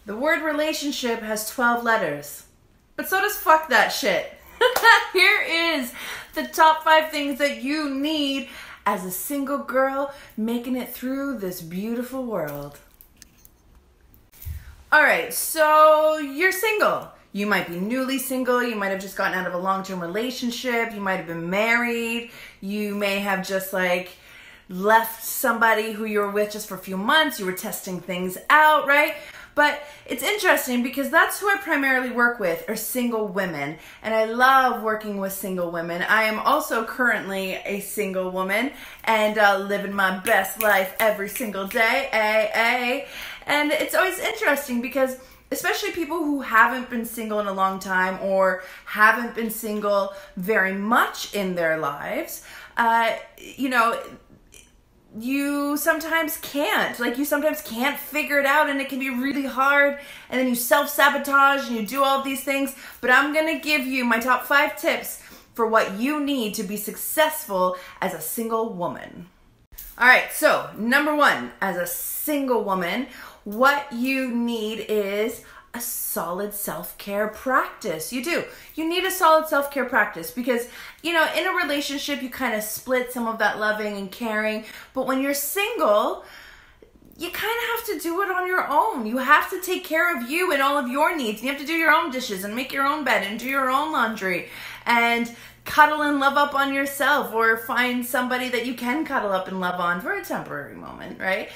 The word relationship has 12 letters, but so does fuck that shit. Here is the top 5 things that you need as a single girl making it through this beautiful world. Alright, so you're single. You might be newly single, you might have just gotten out of a long-term relationship, you might have been married, you may have just left somebody who you were with just for a few months, you were testing things out, right? But it's interesting because that's who I primarily work with, are single women. And I love working with single women. I am also currently a single woman and living my best life every single day. And it's always interesting because especially people who haven't been single in a long time or haven't been single very much in their lives, you sometimes can't. You sometimes can't figure it out and it can be really hard and then you self-sabotage and you do all of these things. But I'm going to give you my top 5 tips for what you need to be successful as a single woman. Alright, so number 1, as a single woman, what you need is a solid self-care practice. You do. You need a solid self-care practice because, in a relationship, you kind of split some of that loving and caring. But when you're single, you kind of have to do it on your own. You have to take care of you and all of your needs. You have to do your own dishes and make your own bed and do your own laundry and cuddle and love up on yourself, or find somebody that you can cuddle up and love on for a temporary moment, right?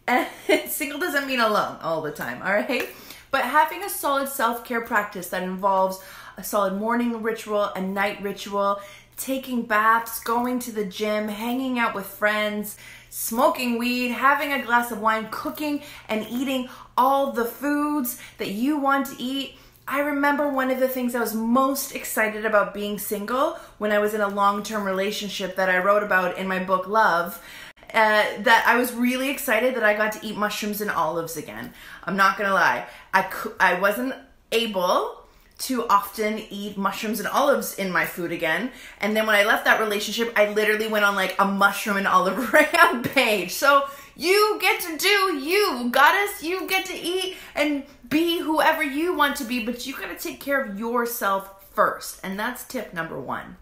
And single doesn't mean alone all the time, all right? But having a solid self-care practice that involves a solid morning ritual, a night ritual, taking baths, going to the gym, hanging out with friends, smoking weed, having a glass of wine, cooking and eating all the foods that you want to eat. I remember one of the things I was most excited about being single when I was in a long-term relationship that I wrote about in my book, Love, that I was really excited that I got to eat mushrooms and olives again. I'm not gonna lie. I wasn't able to often eat mushrooms and olives in my food again. And then when I left that relationship, I literally went on a mushroom and olive rampage. So you get to do you, goddess. You get to eat and be whoever you want to be, but you gotta take care of yourself first. And that's tip number 1.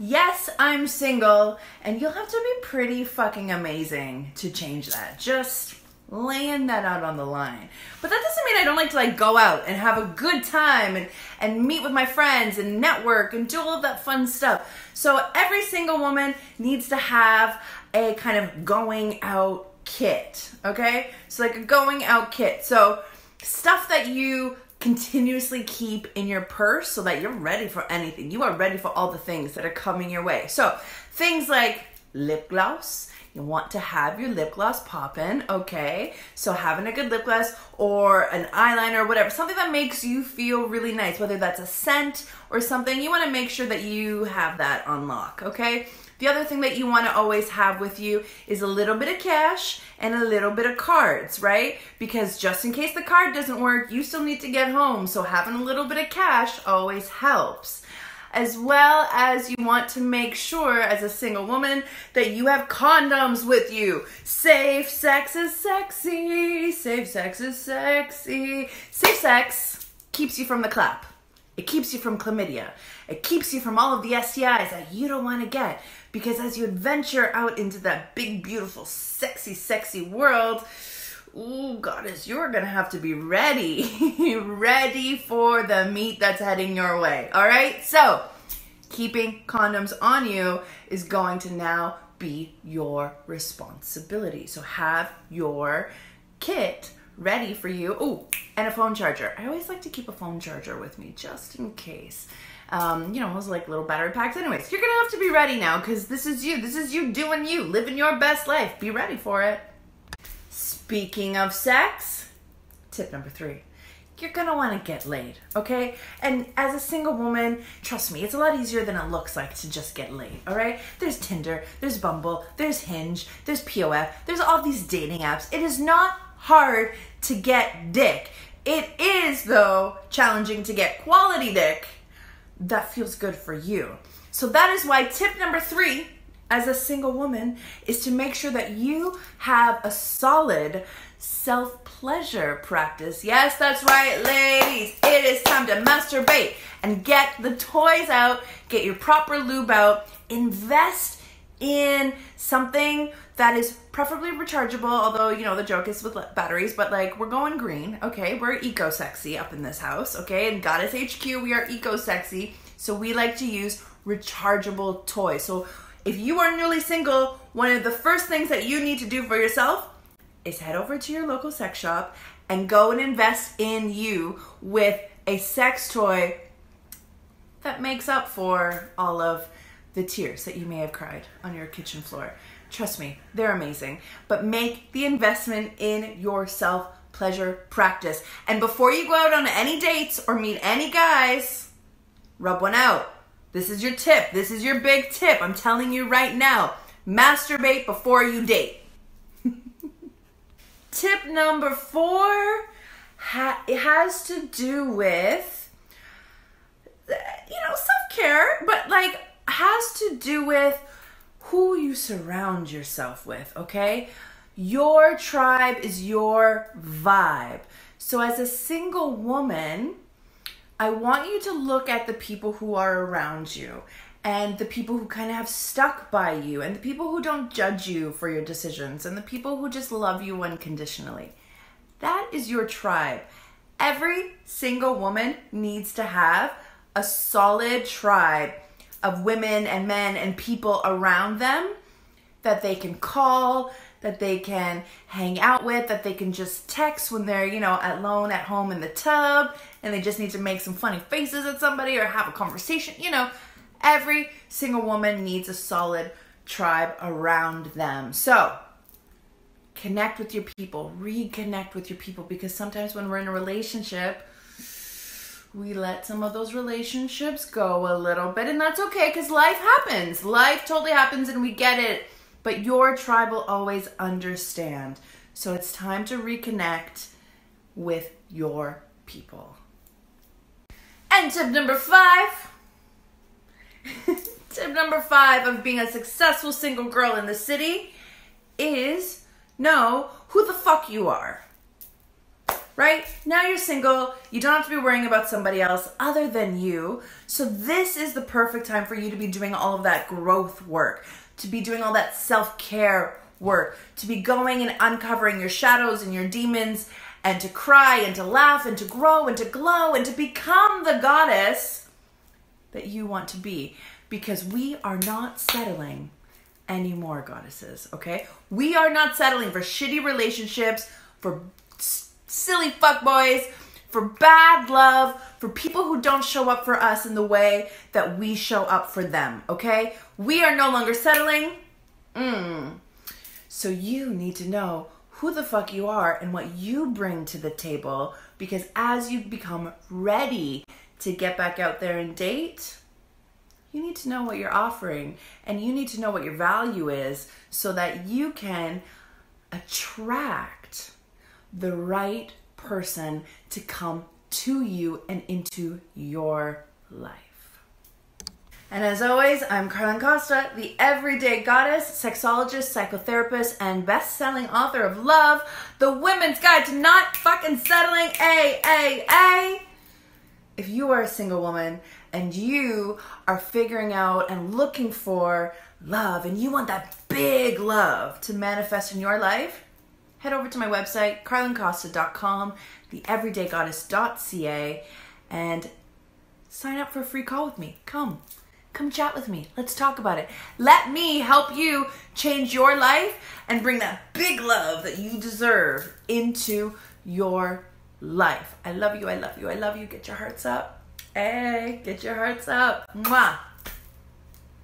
Yes, I'm single, and you'll have to be pretty fucking amazing to change that. Just laying that out on the line. But that doesn't mean I don't like to go out and have a good time and meet with my friends and network and do all of that fun stuff. So every single woman needs to have a kind of going out kit, okay? So a going out kit. So stuff that you continuously keep in your purse so that you're ready for anything. You are ready for all the things that are coming your way. So things like lip gloss. You want to have your lip gloss poppin', okay? So having a good lip gloss or an eyeliner or whatever, something that makes you feel really nice, whether that's a scent or something, you want to make sure that you have that on lock, okay? The other thing that you want to always have with you is a little bit of cash and a little bit of cards, right? Because just in case the card doesn't work, you still need to get home. So having a little bit of cash always helps. As well as you want to make sure as a single woman that you have condoms with you. Safe sex is sexy. Safe sex is sexy. Safe sex keeps you from the clap. It keeps you from chlamydia. It keeps you from all of the STIs that you don't want to get. Because as you adventure out into that big, beautiful, sexy, sexy world, ooh, goddess, you're going to have to be ready. Ready for the meat that's heading your way. All right? So, keeping condoms on you is going to now be your responsibility. So have your kit ready for you. Oh, and a phone charger. I always like to keep a phone charger with me just in case. Those little battery packs. Anyways, you're going to have to be ready now because this is you. This is you doing you, living your best life. Be ready for it. Speaking of sex, tip number 3. You're going to want to get laid, okay? And as a single woman, trust me, it's a lot easier than it looks like to just get laid, all right? There's Tinder, there's Bumble, there's Hinge, there's POF, there's all these dating apps. It is not hard to get dick. It is, though, challenging to get quality dick that feels good for you. So that is why tip number 3 as a single woman is to make sure that you have a solid self-pleasure practice. Yes, that's right, ladies. It is time to masturbate and get the toys out, get your proper lube out, invest in something that is preferably rechargeable, although, you know, the joke is with batteries, but like, we're going green, okay? We're eco-sexy up in this house, okay? In Goddess HQ, we are eco-sexy, so we like to use rechargeable toys. So if you are newly single, one of the first things that you need to do for yourself is head over to your local sex shop and go and invest in you with a sex toy that makes up for all of the tears that you may have cried on your kitchen floor. Trust me, they're amazing. But make the investment in your self-pleasure practice. And before you go out on any dates or meet any guys, rub one out. This is your tip. This is your big tip. I'm telling you right now. Masturbate before you date. Tip number 4, it has to do with, self-care, but like has to do with who you surround yourself with, okay? Your tribe is your vibe. So as a single woman, I want you to look at the people who are around you and the people who kind of have stuck by you and the people who don't judge you for your decisions and the people who just love you unconditionally. That is your tribe. Every single woman needs to have a solid tribe of women and men and people around them that they can call, that they can hang out with, that they can just text when they're, alone at home in the tub and they just need to make some funny faces at somebody or have a conversation. Every single woman needs a solid tribe around them. So connect with your people, reconnect with your people, because sometimes when we're in a relationship, we let some of those relationships go a little bit, and that's okay because life happens. Life totally happens and we get it, but your tribe will always understand. So it's time to reconnect with your people. And tip number 5. Tip number 5 of being a successful single girl in the city is know who the fuck you are. Right? Now you're single, you don't have to be worrying about somebody else other than you. So this is the perfect time for you to be doing all of that growth work, to be doing all that self-care work, to be going and uncovering your shadows and your demons, and to cry and to laugh and to grow and to glow and to become the goddess that you want to be. Because we are not settling anymore, goddesses, okay? We are not settling for shitty relationships, for silly fuckboys, for bad love, for people who don't show up for us in the way that we show up for them, okay? We are no longer settling. So you need to know who the fuck you are and what you bring to the table, because as you become ready to get back out there and date, you need to know what you're offering and you need to know what your value is so that you can attract the right person to come to you and into your life. And as always, I'm Carlin Costa, the everyday goddess, sexologist, psychotherapist, and best-selling author of Love, the Women's Guide to Not Fucking Settling, AAA. If you are a single woman and you are figuring out and looking for love and you want that big love to manifest in your life, head over to my website, carlincosta.com, theeverydaygoddess.ca, and sign up for a free call with me. Come chat with me. Let's talk about it. Let me help you change your life and bring that big love that you deserve into your life. I love you, I love you, I love you. Get your hearts up. Hey, get your hearts up. Mwah.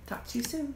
Talk to you soon.